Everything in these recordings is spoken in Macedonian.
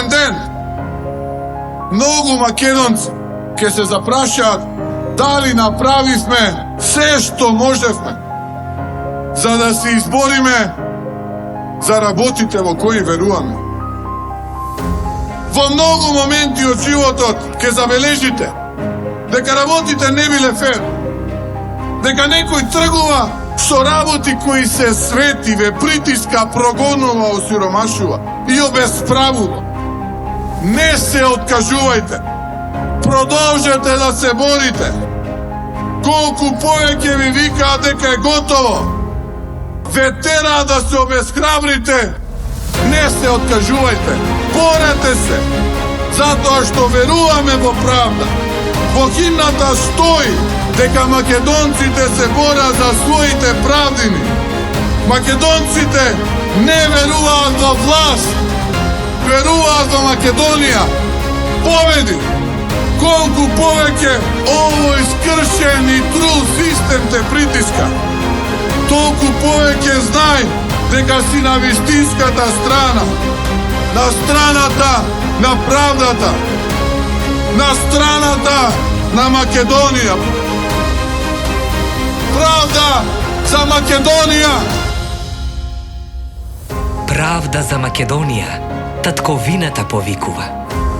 еден ден многу македонци ќе се запрашаат дали направивме се што можевме за да се избориме за работите во кои веруваме. Во многу моменти од животот ќе забележите дека работите не биле фер, дека некој тргува со работи кои се свети, ве притиска, прогонува, осиромашува и обесправува. Не се откажувајте. Продолжете да се борите. Колку повеќе ви викаат дека е готово, ве тера да се обесхрабрите, не се откажувајте. Борете се, затоа што веруваме во правда. Во химната стои дека македонците се борат за своите правдини. Македонците не веруваат во власт, веруваат во Македонија. Победи! Колку повеќе овој скршен и трул систем те притиска, толку повеќе знај дека си на вистинската страна, на страната на правдата, на страната на Македонија. Правда за Македонија! Правда за Македонија, татковината повикува.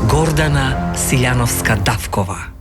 Гордана Силјановска-Давкова.